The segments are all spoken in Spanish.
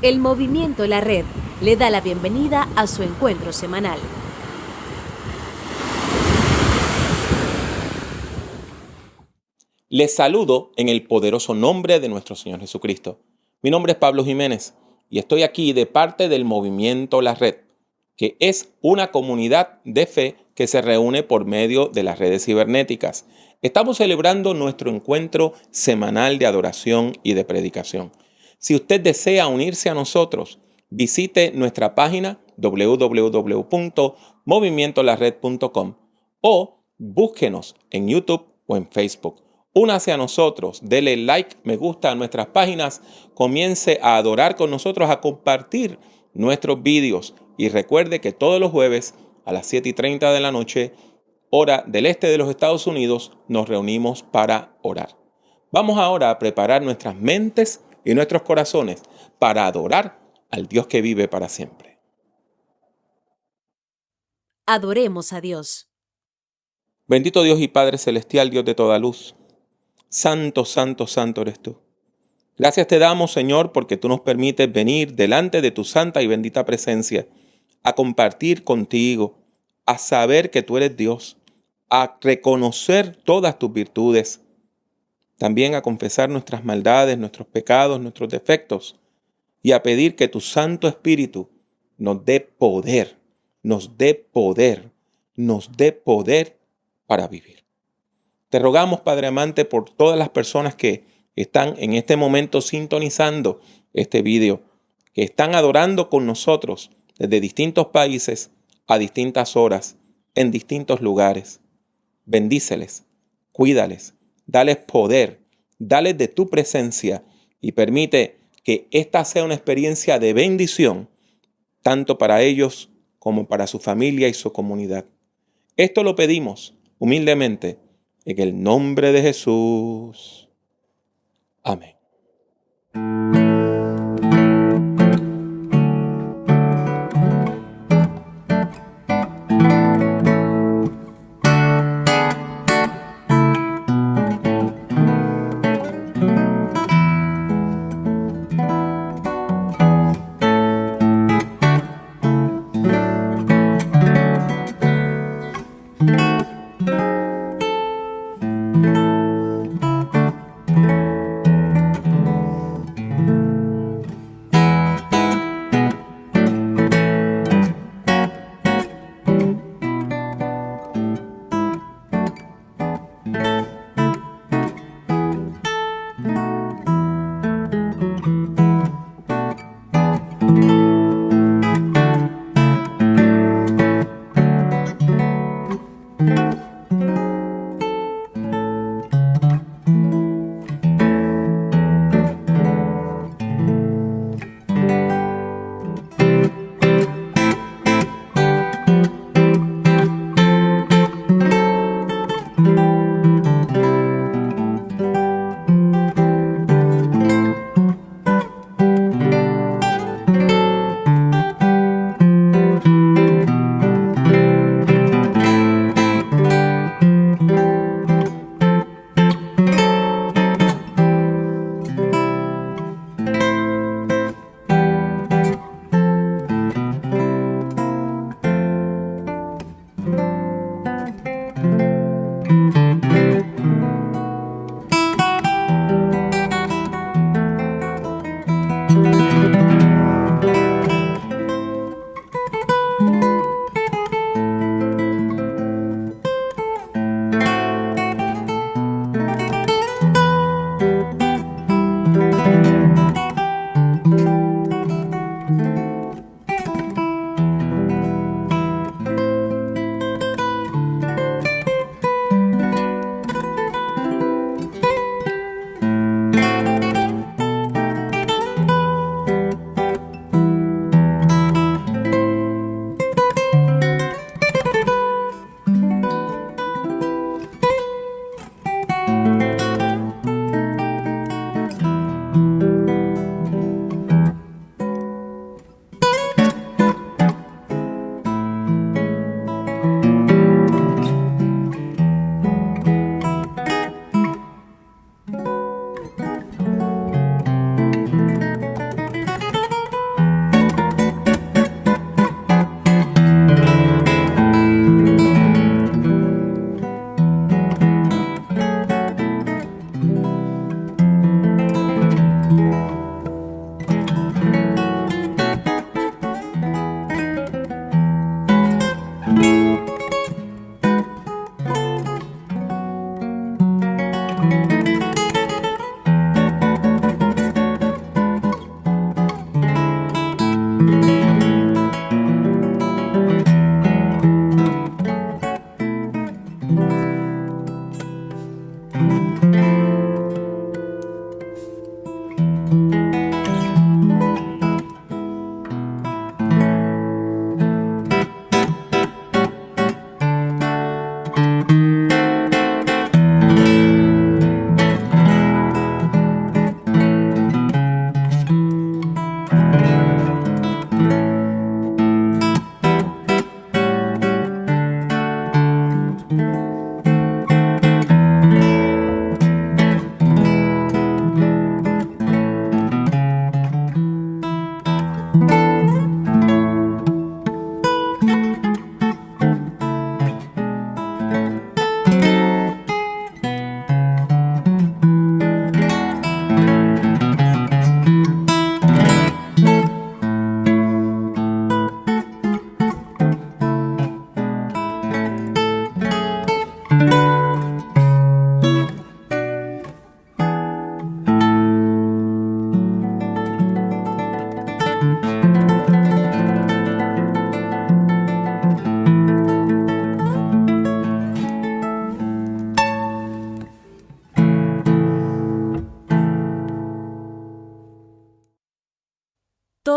El Movimiento La Red le da la bienvenida a su encuentro semanal. Les saludo en el poderoso nombre de nuestro Señor Jesucristo. Mi nombre es Pablo Jiménez y estoy aquí de parte del Movimiento La Red, que es una comunidad de fe que se reúne por medio de las redes cibernéticas. Estamos celebrando nuestro encuentro semanal de adoración y de predicación. Si usted desea unirse a nosotros, visite nuestra página www.movimientolared.com o búsquenos en YouTube o en Facebook. Únase a nosotros, dele like, me gusta a nuestras páginas, comience a adorar con nosotros, a compartir nuestros vídeos y recuerde que todos los jueves a las 7:30 de la noche, hora del este de los Estados Unidos, nos reunimos para orar. Vamos ahora a preparar nuestras mentes y nuestros corazones para adorar al Dios que vive para siempre. Adoremos a Dios. Bendito Dios y Padre Celestial, Dios de toda luz. Santo, santo, santo eres tú. Gracias te damos, Señor, porque tú nos permites venir delante de tu santa y bendita presencia a compartir contigo, a saber que tú eres Dios, a reconocer todas tus virtudes, también a confesar nuestras maldades, nuestros pecados, nuestros defectos y a pedir que tu Santo Espíritu nos dé poder, nos dé poder, nos dé poder para vivir. Te rogamos, Padre amante, por todas las personas que están en este momento sintonizando este video, que están adorando con nosotros desde distintos países, a distintas horas, en distintos lugares. Bendíceles, cuídales, dales poder, dales de tu presencia y permite que esta sea una experiencia de bendición, tanto para ellos como para su familia y su comunidad. Esto lo pedimos humildemente en el nombre de Jesús. Amén.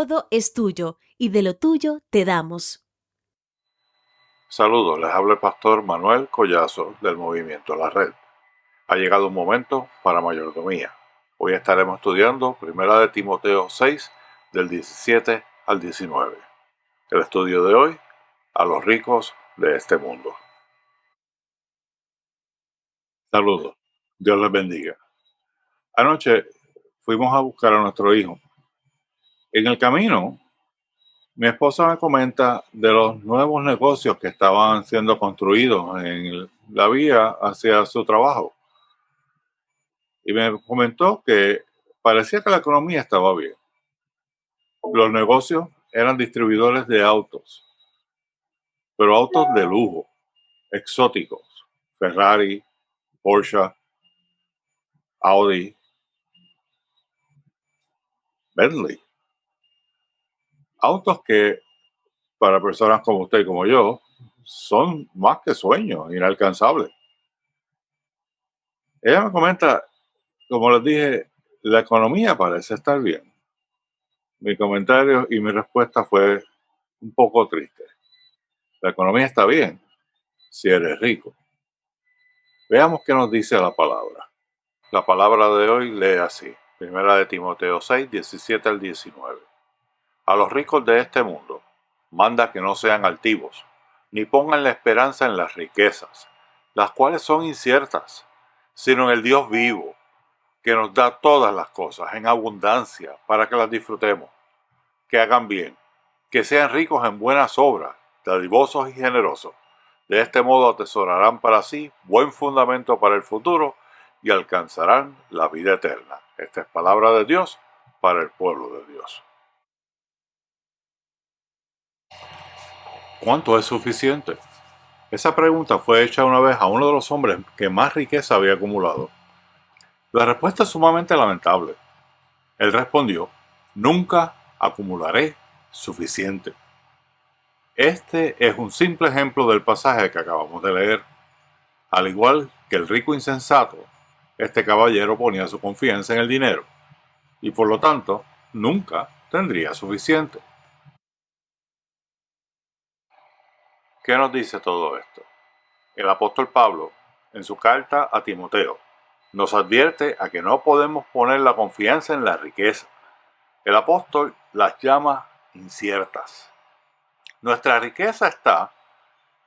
Todo es tuyo y de lo tuyo te damos. Saludos, les habla el pastor Manuel Collazo del Movimiento La Red. Ha llegado un momento para mayordomía. Hoy estaremos estudiando 1 de Timoteo 6, del 17 al 19. El estudio de hoy, a los ricos de este mundo. Saludos, Dios les bendiga. Anoche fuimos a buscar a nuestro hijo. En el camino, mi esposa me comenta de los nuevos negocios que estaban siendo construidos en la vía hacia su trabajo. Y me comentó que parecía que la economía estaba bien. Los negocios eran distribuidores de autos, pero autos de lujo, exóticos. Ferrari, Porsche, Audi, Bentley. Autos que para personas como usted y como yo son más que sueños, inalcanzables. Ella me comenta, como les dije, la economía parece estar bien. Mi comentario y mi respuesta fue un poco triste. La economía está bien si eres rico. Veamos qué nos dice la palabra. La palabra de hoy lee así, 1 de Timoteo 6, 17 al 19. A los ricos de este mundo, manda que no sean altivos, ni pongan la esperanza en las riquezas, las cuales son inciertas, sino en el Dios vivo, que nos da todas las cosas en abundancia para que las disfrutemos. Que hagan bien, que sean ricos en buenas obras, dadivosos y generosos. De este modo atesorarán para sí buen fundamento para el futuro y alcanzarán la vida eterna. Esta es palabra de Dios para el pueblo de Dios. ¿Cuánto es suficiente? Esa pregunta fue hecha una vez a uno de los hombres que más riqueza había acumulado. La respuesta es sumamente lamentable. Él respondió, nunca acumularé suficiente. Este es un simple ejemplo del pasaje que acabamos de leer. Al igual que el rico insensato, este caballero ponía su confianza en el dinero y por lo tanto nunca tendría suficiente. ¿Qué nos dice todo esto? El apóstol Pablo, en su carta a Timoteo, nos advierte a que no podemos poner la confianza en la riqueza. El apóstol las llama inciertas. Nuestra riqueza está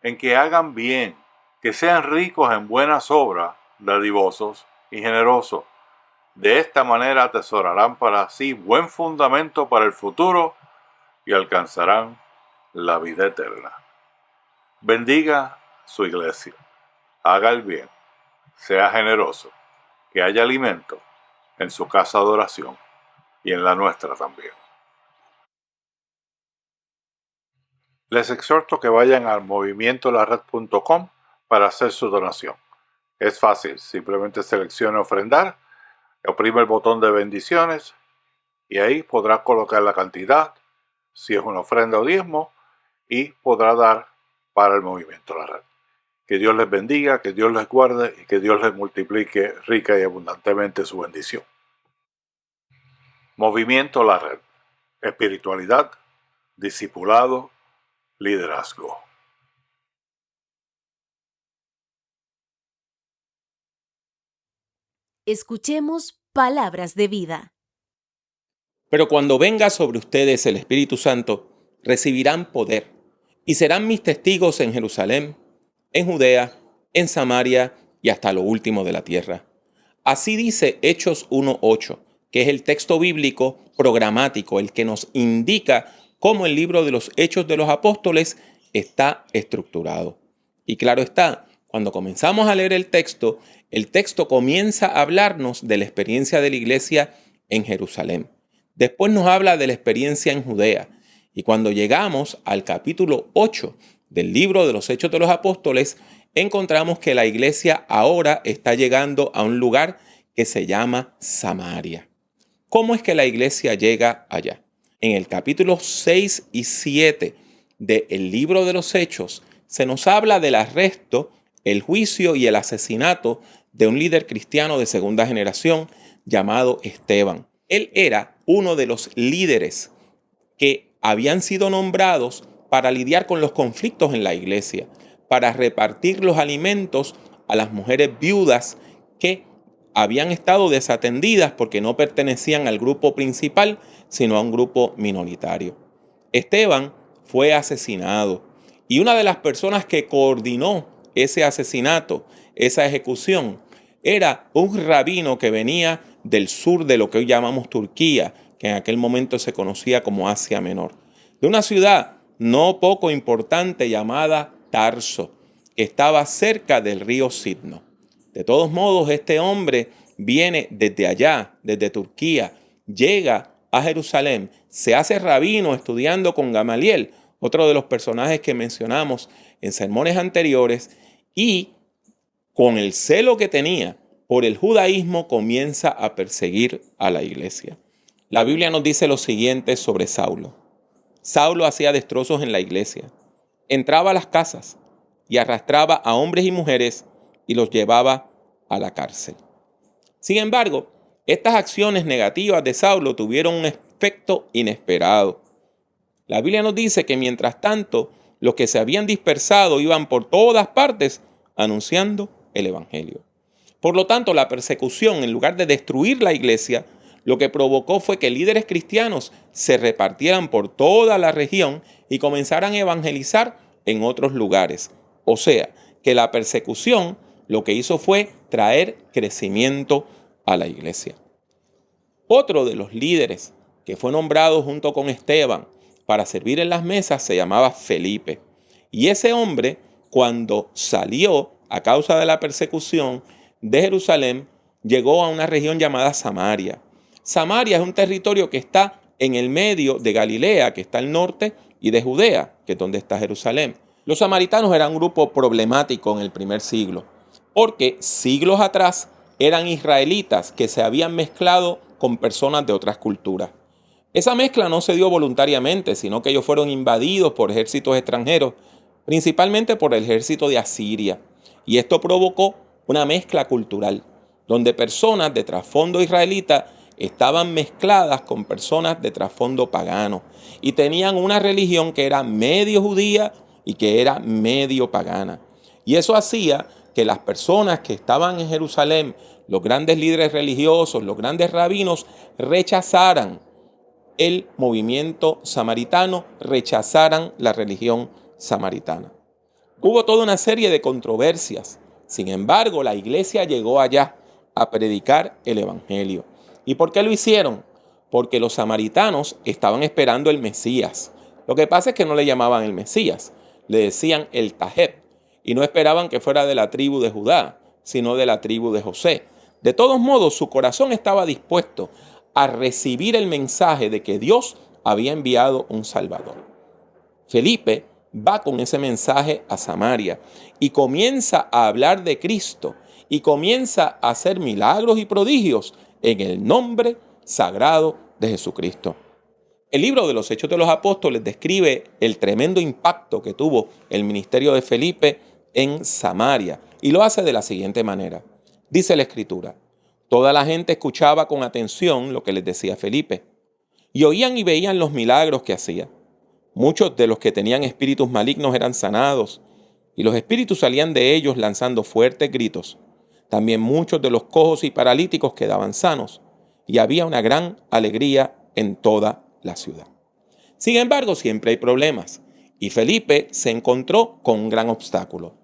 en que hagan bien, que sean ricos en buenas obras, dadivosos y generosos. De esta manera atesorarán para sí buen fundamento para el futuro y alcanzarán la vida eterna. Bendiga su iglesia, haga el bien, sea generoso, que haya alimento en su casa de oración y en la nuestra también. Les exhorto que vayan al movimientolared.com para hacer su donación. Es fácil, simplemente seleccione ofrendar, oprime el botón de bendiciones y ahí podrá colocar la cantidad, si es una ofrenda o diezmo, y podrá dar para el Movimiento La Red. Que Dios les bendiga, que Dios les guarde y que Dios les multiplique rica y abundantemente su bendición. Movimiento La Red. Espiritualidad, discipulado, liderazgo. Escuchemos palabras de vida. Pero cuando venga sobre ustedes el Espíritu Santo, recibirán poder y serán mis testigos en Jerusalén, en Judea, en Samaria y hasta lo último de la tierra. Así dice Hechos 1:8, que es el texto bíblico programático, el que nos indica cómo el libro de los Hechos de los Apóstoles está estructurado. Y claro está, cuando comenzamos a leer el texto comienza a hablarnos de la experiencia de la iglesia en Jerusalén. Después nos habla de la experiencia en Judea. Y cuando llegamos al capítulo 8 del libro de los Hechos de los Apóstoles, encontramos que la iglesia ahora está llegando a un lugar que se llama Samaria. ¿Cómo es que la iglesia llega allá? En el capítulo 6 y 7 del libro de los Hechos se nos habla del arresto, el juicio y el asesinato de un líder cristiano de segunda generación llamado Esteban. Él era uno de los líderes que habían sido nombrados para lidiar con los conflictos en la iglesia, para repartir los alimentos a las mujeres viudas que habían estado desatendidas porque no pertenecían al grupo principal, sino a un grupo minoritario. Esteban fue asesinado y una de las personas que coordinó ese asesinato, esa ejecución, era un rabino que venía del sur de lo que hoy llamamos Turquía, que en aquel momento se conocía como Asia Menor, de una ciudad no poco importante llamada Tarso, que estaba cerca del río Sidno. De todos modos, este hombre viene desde allá, desde Turquía, llega a Jerusalén, se hace rabino estudiando con Gamaliel, otro de los personajes que mencionamos en sermones anteriores, y con el celo que tenía por el judaísmo comienza a perseguir a la iglesia. La Biblia nos dice lo siguiente sobre Saulo. Saulo hacía destrozos en la iglesia, entraba a las casas y arrastraba a hombres y mujeres y los llevaba a la cárcel. Sin embargo, estas acciones negativas de Saulo tuvieron un efecto inesperado. La Biblia nos dice que mientras tanto, los que se habían dispersado iban por todas partes anunciando el evangelio. Por lo tanto, la persecución, en lugar de destruir la iglesia, lo que provocó fue que líderes cristianos se repartieran por toda la región y comenzaran a evangelizar en otros lugares. O sea, que la persecución lo que hizo fue traer crecimiento a la iglesia. Otro de los líderes que fue nombrado junto con Esteban para servir en las mesas se llamaba Felipe. Y ese hombre, cuando salió a causa de la persecución de Jerusalén, llegó a una región llamada Samaria. Samaria es un territorio que está en el medio de Galilea, que está al norte, y de Judea, que es donde está Jerusalén. Los samaritanos eran un grupo problemático en el primer siglo, porque siglos atrás eran israelitas que se habían mezclado con personas de otras culturas. Esa mezcla no se dio voluntariamente, sino que ellos fueron invadidos por ejércitos extranjeros, principalmente por el ejército de Asiria. Y esto provocó una mezcla cultural, donde personas de trasfondo israelita estaban mezcladas con personas de trasfondo pagano y tenían una religión que era medio judía y que era medio pagana. Y eso hacía que las personas que estaban en Jerusalén, los grandes líderes religiosos, los grandes rabinos, rechazaran el movimiento samaritano, rechazaran la religión samaritana. Hubo toda una serie de controversias. Sin embargo, la iglesia llegó allá a predicar el evangelio. ¿Y por qué lo hicieron? Porque los samaritanos estaban esperando el Mesías. Lo que pasa es que no le llamaban el Mesías, le decían el Tajeb, y no esperaban que fuera de la tribu de Judá, sino de la tribu de José. De todos modos, su corazón estaba dispuesto a recibir el mensaje de que Dios había enviado un Salvador. Felipe va con ese mensaje a Samaria y comienza a hablar de Cristo y comienza a hacer milagros y prodigios en el nombre sagrado de Jesucristo. El libro de los Hechos de los Apóstoles describe el tremendo impacto que tuvo el ministerio de Felipe en Samaria. Y lo hace de la siguiente manera. Dice la Escritura: toda la gente escuchaba con atención lo que les decía Felipe, y oían y veían los milagros que hacía. Muchos de los que tenían espíritus malignos eran sanados, y los espíritus salían de ellos lanzando fuertes gritos. También muchos de los cojos y paralíticos quedaban sanos, y había una gran alegría en toda la ciudad. Sin embargo, siempre hay problemas, y Felipe se encontró con un gran obstáculo.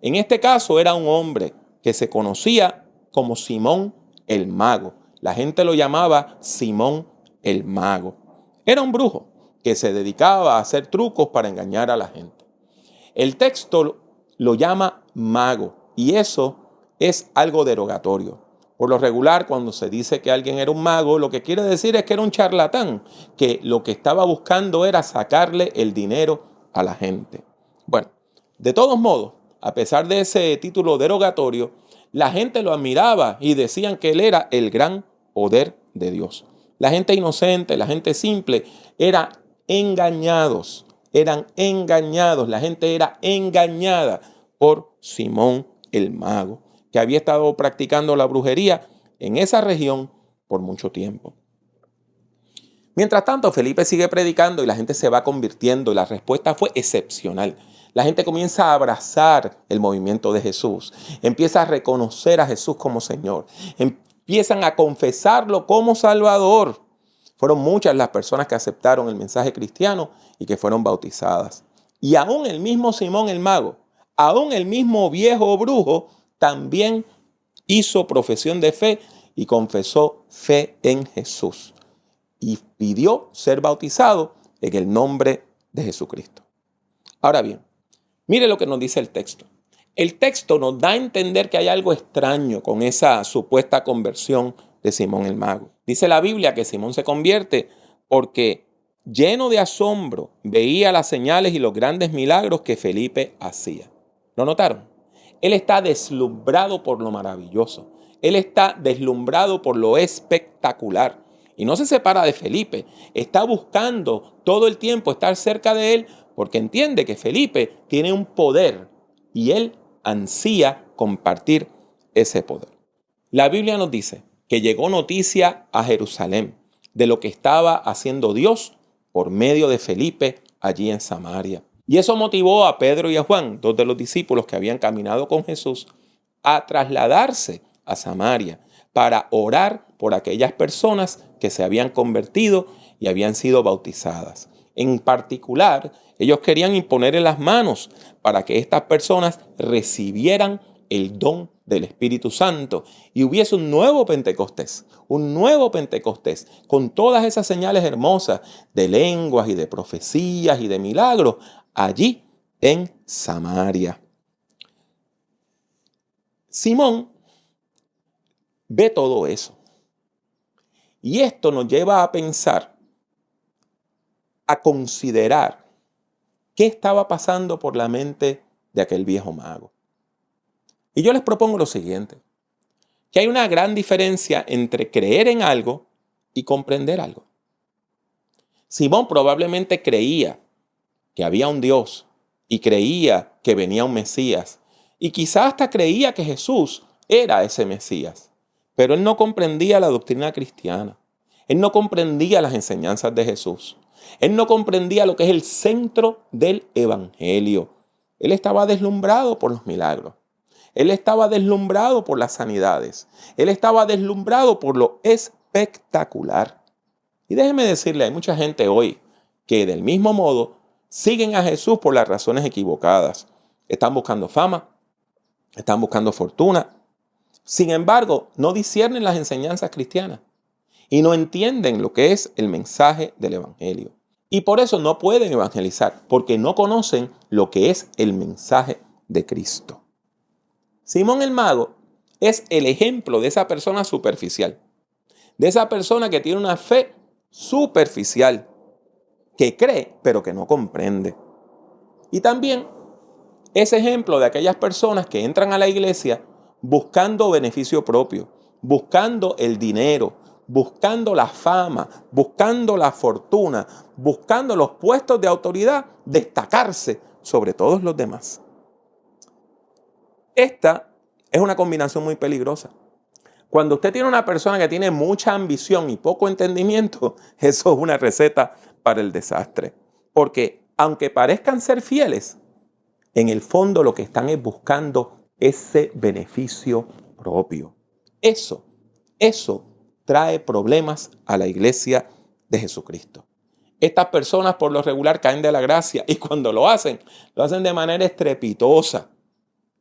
En este caso era un hombre que se conocía como Simón el Mago. La gente lo llamaba Simón el Mago. Era un brujo que se dedicaba a hacer trucos para engañar a la gente. El texto lo llama mago, y eso es algo derogatorio. Por lo regular, cuando se dice que alguien era un mago, lo que quiere decir es que era un charlatán, que lo que estaba buscando era sacarle el dinero a la gente. Bueno, de todos modos, a pesar de ese título derogatorio, la gente lo admiraba y decían que él era el gran poder de Dios. La gente inocente, la gente simple, eran engañados, la gente era engañada por Simón el Mago, que había estado practicando la brujería en esa región por mucho tiempo. Mientras tanto, Felipe sigue predicando y la gente se va convirtiendo, y la respuesta fue excepcional. La gente comienza a abrazar el movimiento de Jesús, empieza a reconocer a Jesús como Señor, empiezan a confesarlo como Salvador. Fueron muchas las personas que aceptaron el mensaje cristiano y que fueron bautizadas. Y aún el mismo Simón el Mago, aún el mismo viejo brujo, también hizo profesión de fe y confesó fe en Jesús. Y pidió ser bautizado en el nombre de Jesucristo. Ahora bien, mire lo que nos dice el texto. El texto nos da a entender que hay algo extraño con esa supuesta conversión de Simón el Mago. Dice la Biblia que Simón se convierte porque, lleno de asombro, veía las señales y los grandes milagros que Felipe hacía. ¿Lo notaron? Él está deslumbrado por lo maravilloso. Él está deslumbrado por lo espectacular. Y no se separa de Felipe. Está buscando todo el tiempo estar cerca de él porque entiende que Felipe tiene un poder y él ansía compartir ese poder. La Biblia nos dice que llegó noticia a Jerusalén de lo que estaba haciendo Dios por medio de Felipe allí en Samaria. Y eso motivó a Pedro y a Juan, dos de los discípulos que habían caminado con Jesús, a trasladarse a Samaria para orar por aquellas personas que se habían convertido y habían sido bautizadas. En particular, ellos querían imponerle las manos para que estas personas recibieran el don del Espíritu Santo y hubiese un nuevo Pentecostés con todas esas señales hermosas de lenguas y de profecías y de milagros allí en Samaria. Simón ve todo eso y esto nos lleva a pensar, a considerar qué estaba pasando por la mente de aquel viejo mago. Y yo les propongo lo siguiente, que hay una gran diferencia entre creer en algo y comprender algo. Simón probablemente creía que había un Dios y creía que venía un Mesías y quizás hasta creía que Jesús era ese Mesías, pero él no comprendía la doctrina cristiana, él no comprendía las enseñanzas de Jesús, él no comprendía lo que es el centro del evangelio. Él estaba deslumbrado por los milagros. Él estaba deslumbrado por las sanidades. Él estaba deslumbrado por lo espectacular. Y déjeme decirle, hay mucha gente hoy que del mismo modo siguen a Jesús por las razones equivocadas. Están buscando fama, están buscando fortuna. Sin embargo, no disciernen las enseñanzas cristianas y no entienden lo que es el mensaje del evangelio. Y por eso no pueden evangelizar, porque no conocen lo que es el mensaje de Cristo. Simón el Mago es el ejemplo de esa persona superficial, de esa persona que tiene una fe superficial, que cree pero que no comprende. Y también es ejemplo de aquellas personas que entran a la iglesia buscando beneficio propio, buscando el dinero, buscando la fama, buscando la fortuna, buscando los puestos de autoridad, destacarse sobre todos los demás. Esta es una combinación muy peligrosa. Cuando usted tiene una persona que tiene mucha ambición y poco entendimiento, eso es una receta para el desastre. Porque aunque parezcan ser fieles, en el fondo lo que están es buscando ese beneficio propio. Eso trae problemas a la iglesia de Jesucristo. Estas personas por lo regular caen de la gracia y cuando lo hacen de manera estrepitosa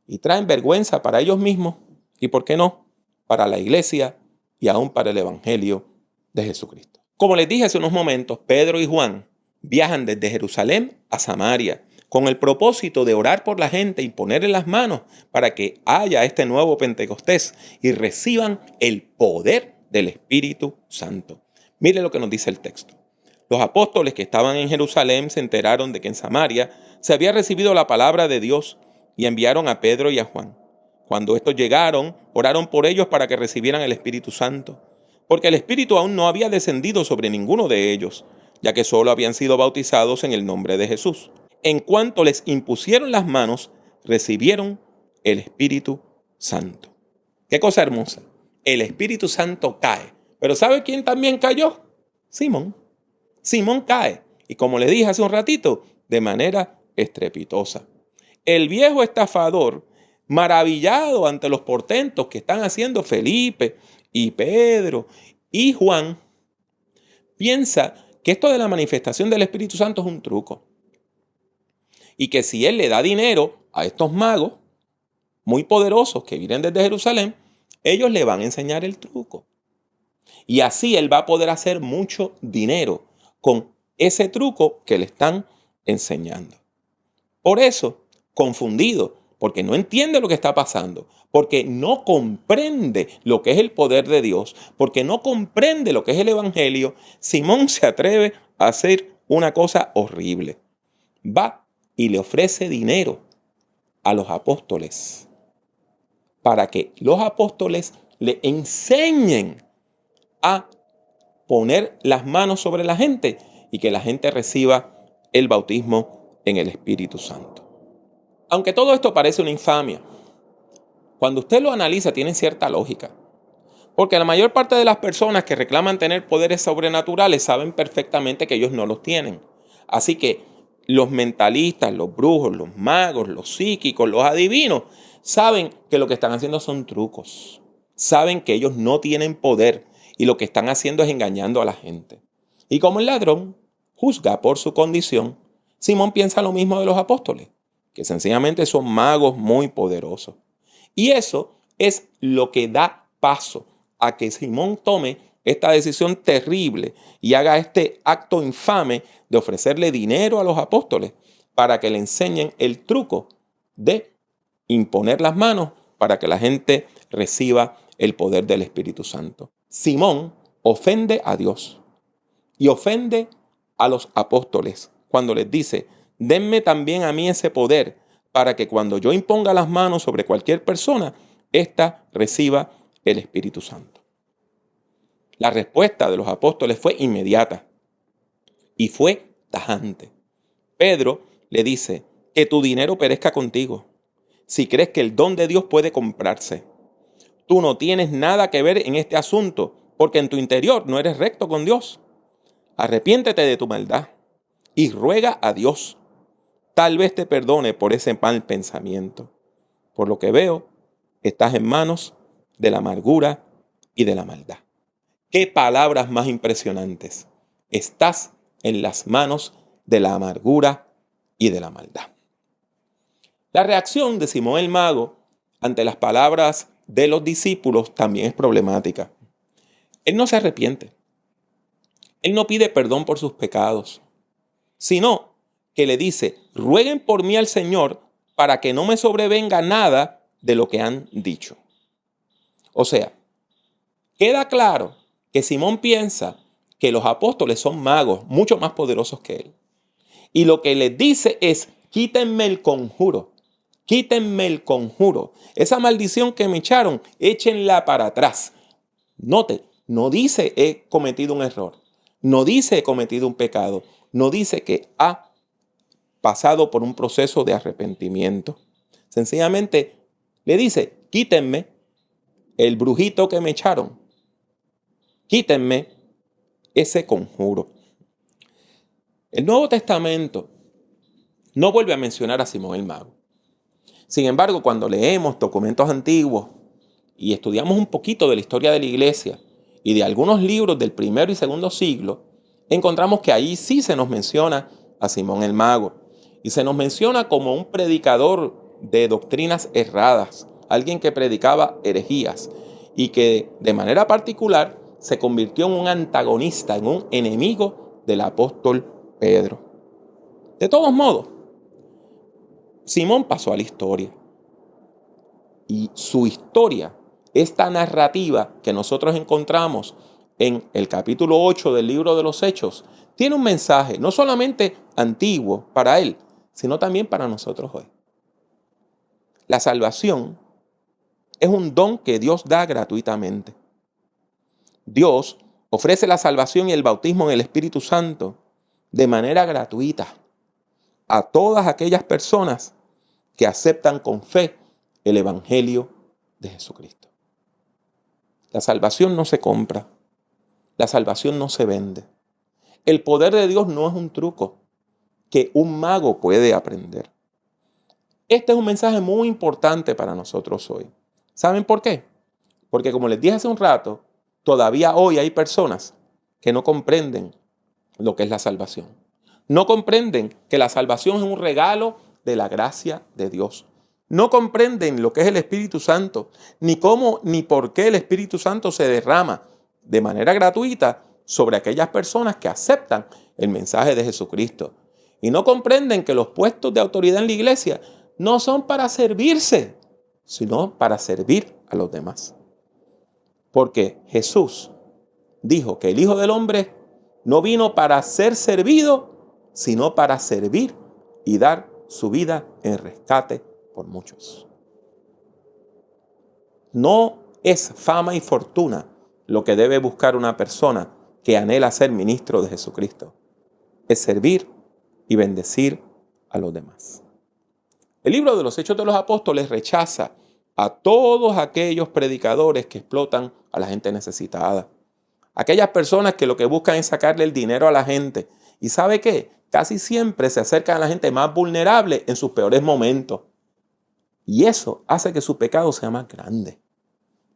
y traen vergüenza para ellos mismos y, ¿por qué no?, para la iglesia y aún para el evangelio de Jesucristo. Como les dije hace unos momentos, Pedro y Juan viajan desde Jerusalén a Samaria con el propósito de orar por la gente y ponerle las manos para que haya este nuevo Pentecostés y reciban el poder del Espíritu Santo. Mire lo que nos dice el texto. Los apóstoles que estaban en Jerusalén se enteraron de que en Samaria se había recibido la palabra de Dios y enviaron a Pedro y a Juan. Cuando estos llegaron, oraron por ellos para que recibieran el Espíritu Santo, porque el Espíritu aún no había descendido sobre ninguno de ellos, ya que solo habían sido bautizados en el nombre de Jesús. En cuanto les impusieron las manos, recibieron el Espíritu Santo. ¡Qué cosa hermosa! El Espíritu Santo cae. ¿Pero sabe quién también cayó? Simón. Simón cae. Y como le dije hace un ratito, de manera estrepitosa. El viejo estafador, maravillado ante los portentos que están haciendo Felipe y Pedro y Juan, piensa que esto de la manifestación del Espíritu Santo es un truco. Y que si él le da dinero a estos magos muy poderosos que vienen desde Jerusalén, ellos le van a enseñar el truco. Y así él va a poder hacer mucho dinero con ese truco que le están enseñando. Por eso, confundido, porque no entiende lo que está pasando, porque no comprende lo que es el poder de Dios, porque no comprende lo que es el evangelio, Simón se atreve a hacer una cosa horrible. Va y le ofrece dinero a los apóstoles para que los apóstoles le enseñen a poner las manos sobre la gente y que la gente reciba el bautismo en el Espíritu Santo. Aunque todo esto parece una infamia, cuando usted lo analiza tiene cierta lógica. Porque la mayor parte de las personas que reclaman tener poderes sobrenaturales saben perfectamente que ellos no los tienen. Así que los mentalistas, los brujos, los magos, los psíquicos, los adivinos, saben que lo que están haciendo son trucos. Saben que ellos no tienen poder y lo que están haciendo es engañando a la gente. Y como el ladrón juzga por su condición, Simón piensa lo mismo de los apóstoles, que sencillamente son magos muy poderosos. Y eso es lo que da paso a que Simón tome esta decisión terrible y haga este acto infame de ofrecerle dinero a los apóstoles para que le enseñen el truco de imponer las manos para que la gente reciba el poder del Espíritu Santo. Simón ofende a Dios y ofende a los apóstoles cuando les dice: denme también a mí ese poder para que cuando yo imponga las manos sobre cualquier persona, ésta reciba el Espíritu Santo. La respuesta de los apóstoles fue inmediata y fue tajante. Pedro le dice: que tu dinero perezca contigo, si crees que el don de Dios puede comprarse. Tú no tienes nada que ver en este asunto, porque en tu interior no eres recto con Dios. Arrepiéntete de tu maldad y ruega a Dios. Tal vez te perdone por ese mal pensamiento. Por lo que veo, estás en manos de la amargura y de la maldad. ¡Qué palabras más impresionantes! Estás en las manos de la amargura y de la maldad. La reacción de Simón el Mago ante las palabras de los discípulos también es problemática. Él no se arrepiente. Él no pide perdón por sus pecados, sino que le dice: rueguen por mí al Señor para que no me sobrevenga nada de lo que han dicho. O sea, queda claro que Simón piensa que los apóstoles son magos mucho más poderosos que él. Y lo que les dice es: quítenme el conjuro, quítenme el conjuro. Esa maldición que me echaron, échenla para atrás. Note, no dice he cometido un error, no dice he cometido un pecado, no dice que ha pasado por un proceso de arrepentimiento. Sencillamente Le dice, quítenme el brujito que me echaron. Quítenme ese conjuro. El Nuevo Testamento no vuelve a mencionar a Simón el Mago. Sin embargo, cuando leemos documentos antiguos y estudiamos un poquito de la historia de la iglesia y de algunos libros del primero y segundo siglo, encontramos que ahí sí se nos menciona a Simón el Mago. Y se nos menciona como un predicador de doctrinas erradas, alguien que predicaba herejías y que de manera particular se convirtió en un antagonista, en un enemigo del apóstol Pedro. De todos modos, Simón pasó a la historia. Y su historia, esta narrativa que nosotros encontramos en el capítulo 8 del libro de los Hechos, tiene un mensaje no solamente antiguo para él, sino también para nosotros hoy. La salvación es un don que Dios da gratuitamente. Dios ofrece la salvación y el bautismo en el Espíritu Santo de manera gratuita a todas aquellas personas que aceptan con fe el Evangelio de Jesucristo. La salvación no se compra, la salvación no se vende. El poder de Dios no es un truco que un mago puede aprender. Este es un mensaje muy importante para nosotros hoy. ¿Saben por qué? Porque como les dije hace un rato, todavía hoy hay personas que no comprenden lo que es la salvación. No comprenden que la salvación es un regalo de la gracia de Dios. No comprenden lo que es el Espíritu Santo, ni cómo ni por qué el Espíritu Santo se derrama de manera gratuita sobre aquellas personas que aceptan el mensaje de Jesucristo. Y no comprenden que los puestos de autoridad en la iglesia no son para servirse, sino para servir a los demás. Porque Jesús dijo que el Hijo del Hombre no vino para ser servido, sino para servir y dar su vida en rescate por muchos. No es fama y fortuna lo que debe buscar una persona que anhela ser ministro de Jesucristo. Es servir y bendecir a los demás. El libro de los Hechos de los Apóstoles rechaza a todos aquellos predicadores que explotan a la gente necesitada. Aquellas personas que lo que buscan es sacarle el dinero a la gente. ¿Y sabe qué? Casi siempre se acercan a la gente más vulnerable en sus peores momentos. Y eso hace que su pecado sea más grande.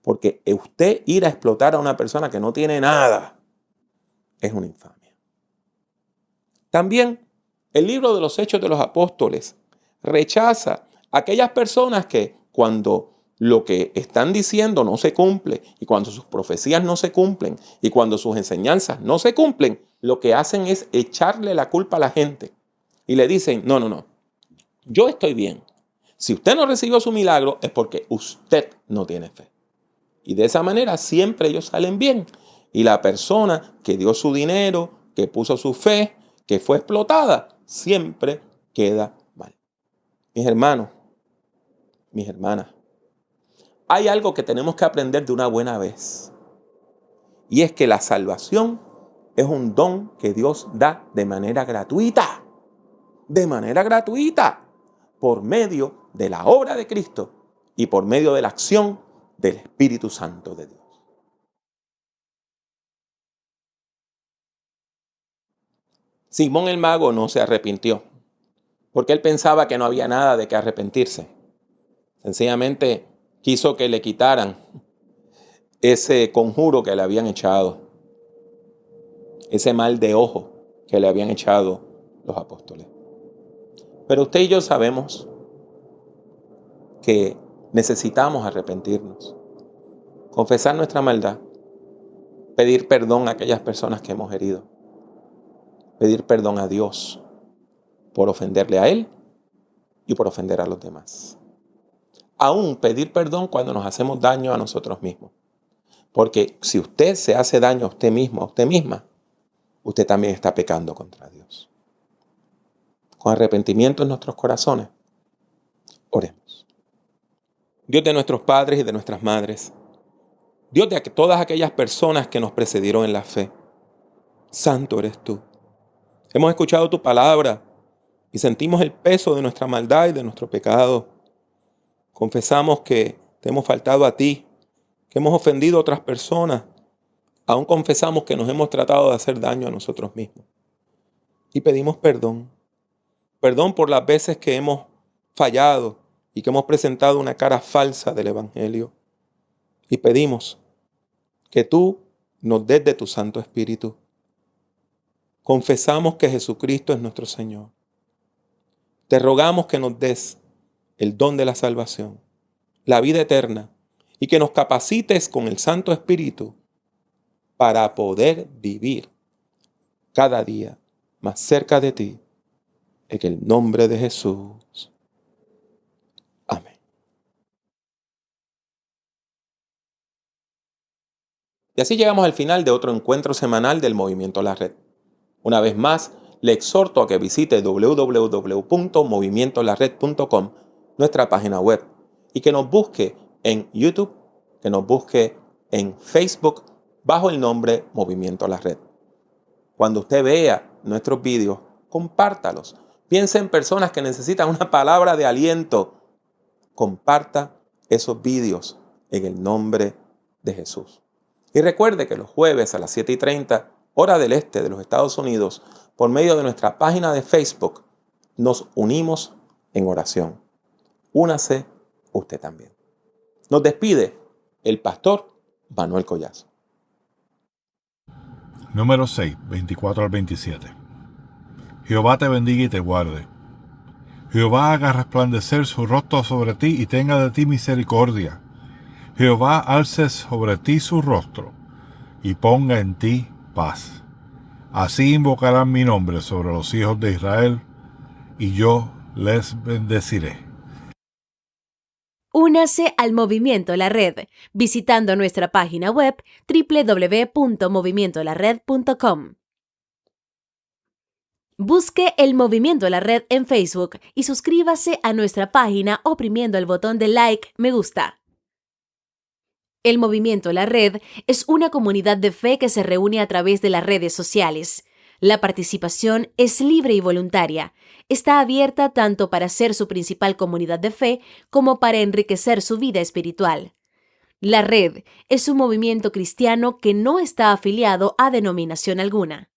Porque usted ir a explotar a una persona que no tiene nada es una infamia. También el libro de los Hechos de los Apóstoles rechaza a aquellas personas que cuando lo que están diciendo no se cumple y cuando sus profecías no se cumplen y cuando sus enseñanzas no se cumplen, lo que hacen es echarle la culpa a la gente y le dicen, no, yo estoy bien. Si usted no recibió su milagro es porque usted no tiene fe. Y de esa manera siempre ellos salen bien. Y la persona que dio su dinero, que puso su fe, que fue explotada, siempre queda mal. Mis hermanos, mis hermanas, hay algo que tenemos que aprender de una buena vez. Y es que la salvación es un don que Dios da de manera gratuita. De manera gratuita. Por medio de la obra de Cristo y por medio de la acción del Espíritu Santo de Dios. Simón el Mago no se arrepintió, porque él pensaba que no había nada de qué arrepentirse. Sencillamente quiso que le quitaran ese conjuro que le habían echado, ese mal de ojo que le habían echado los apóstoles. Pero usted y yo sabemos que necesitamos arrepentirnos, confesar nuestra maldad, pedir perdón a aquellas personas que hemos herido, pedir perdón a Dios por ofenderle a Él y por ofender a los demás. Aún pedir perdón cuando nos hacemos daño a nosotros mismos. Porque si usted se hace daño a usted mismo, a usted misma, usted también está pecando contra Dios. Con arrepentimiento en nuestros corazones, oremos. Dios de nuestros padres y de nuestras madres, Dios de todas aquellas personas que nos precedieron en la fe, santo eres tú. Hemos escuchado tu palabra y sentimos el peso de nuestra maldad y de nuestro pecado. Confesamos que te hemos faltado a ti, que hemos ofendido a otras personas. Aún confesamos que nos hemos tratado de hacer daño a nosotros mismos. Y pedimos perdón. Perdón por las veces que hemos fallado y que hemos presentado una cara falsa del Evangelio. Y pedimos que tú nos des de tu Santo Espíritu. Confesamos que Jesucristo es nuestro Señor. Te rogamos que nos des el don de la salvación, la vida eterna, y que nos capacites con el Santo Espíritu para poder vivir cada día más cerca de ti, en el nombre de Jesús. Amén. Y así llegamos al final de otro encuentro semanal del Movimiento La Red. Una vez más, le exhorto a que visite www.movimientolared.com, nuestra página web, y que nos busque en YouTube, que nos busque en Facebook bajo el nombre Movimiento La Red. Cuando usted vea nuestros vídeos, compártalos. Piense en personas que necesitan una palabra de aliento. Comparta esos vídeos en el nombre de Jesús. Y recuerde que los jueves a las 7:30, hora del este de los Estados Unidos, por medio de nuestra página de Facebook, nos unimos en oración. Únase usted también. Nos despide el pastor Manuel Collazo. Número 6, 24 al 27. Jehová te bendiga y te guarde. Jehová haga resplandecer su rostro sobre ti y tenga de ti misericordia. Jehová alce sobre ti su rostro y ponga en ti paz. Así invocarán mi nombre sobre los hijos de Israel y yo les bendeciré. Únase al Movimiento La Red visitando nuestra página web www.movimientolared.com. Busque el Movimiento La Red en Facebook y suscríbase a nuestra página oprimiendo el botón de like, me gusta. El Movimiento La Red es una comunidad de fe que se reúne a través de las redes sociales. La participación es libre y voluntaria. Está abierta tanto para ser su principal comunidad de fe como para enriquecer su vida espiritual. La Red es un movimiento cristiano que no está afiliado a denominación alguna.